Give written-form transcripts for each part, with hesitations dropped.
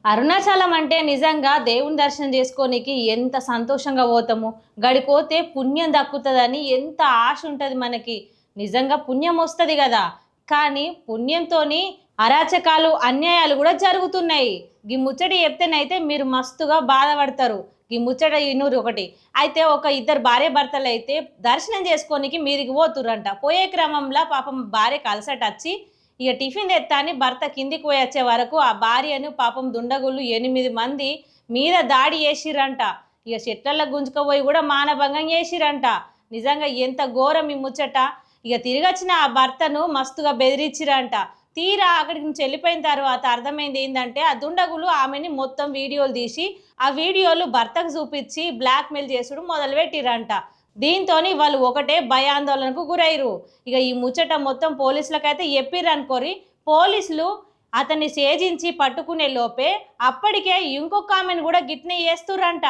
అరుణాచలం అంటే నిజంగా దేవుని దర్శనం చేసుకోనికి ఎంత సంతోషంగా పోతాము. గడిపోతే పుణ్యం దక్కుతదని ఎంత ఆశ ఉంటది మనకి. నిజంగా పుణ్యం వస్తది గదా! కానీ పుణ్యంతోని అరాచకాలు, అన్యాయాలు గూడా జరుగుతున్నాయి. గీ ముచ్చట చెప్తేనైతే మీరు మస్తుగా బాధపడతారు. ఈ ముచ్చట ఇనుర్రి ఒకటి. అయితే ఒక ఇద్దరు భార్యాభర్తలైతే దర్శనం చేసుకోనికి మీదికి పోతుర్రంట. పోయే క్రమంలో పాపం భార్యకి అలసటొచ్చి ఇక టిఫిన్ తెత్తా అని భర్త కిందికి పోయి వచ్చే వరకు ఆ భార్యను పాపం దుండగులు 8 మంది మీద దాడి చేసిరంట. ఇక చెట్లల్లో గుంజుకపోయి కూడా మానభంగం చేసిరంట. నిజంగా ఎంత ఘోరం ఈ ముచ్చట. ఇక తిరిగొచ్చిన ఆ భర్తను మస్తుగా బెదిరించిరంట. తీరా అక్కడికి నుంచి వెళ్ళిపోయిన తర్వాత అర్థమైంది ఏంటంటే ఆ దుండగులు ఆమెని మొత్తం వీడియోలు తీసి ఆ వీడియోలు భర్తకు చూపించి బ్లాక్మెయిల్ చేసుడు మొదలుపెట్టిరంట. దీంతోని వాళ్ళు ఒకటే భయాందోళనకు గురైరు. ఇక ఈ ముచ్చట మొత్తం పోలీసులకైతే చెప్పిర్రనుకోరి. పోలీసులు అతన్ని ఛేదించి పట్టుకునే లోపే అప్పటికే ఇంకొక ఆమెను కూడా గిట్నే చేస్తుర్రంట.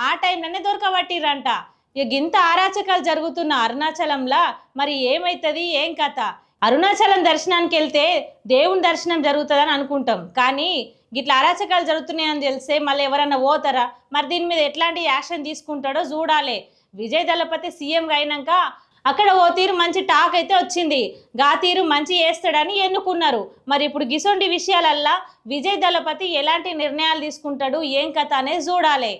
ఆ టైంలోనే దొరకబట్టిర్రంట. ఇక గింత అరాచకాలు జరుగుతున్న అరుణాచలంలా మరి ఏమైతుంది, ఏం కథ? అరుణాచలం దర్శనానికి వెళ్తే దేవుని దర్శనం జరుగుతుందని అనుకుంటాం, కానీ గిట్ల అరాచకాలు జరుగుతున్నాయని తెలిస్తే మళ్ళీ ఎవరన్నా పోతారా? మరి దీని మీద ఎట్లాంటి యాక్షన్ తీసుకుంటాడో చూడాలి. విజయ్ దళపతి సీఎంగా అయినాక అక్కడ ఓ తీరు మంచి టాక్ అయితే వచ్చింది. గా తీరు మంచి చేస్తాడని ఎన్నుకున్నారు. మరి ఇప్పుడు గిసొంటి విషయాలల్లా విజయ్ దళపతి ఎలాంటి నిర్ణయాలు తీసుకుంటాడు, ఏం కథ అనేది చూడాలి.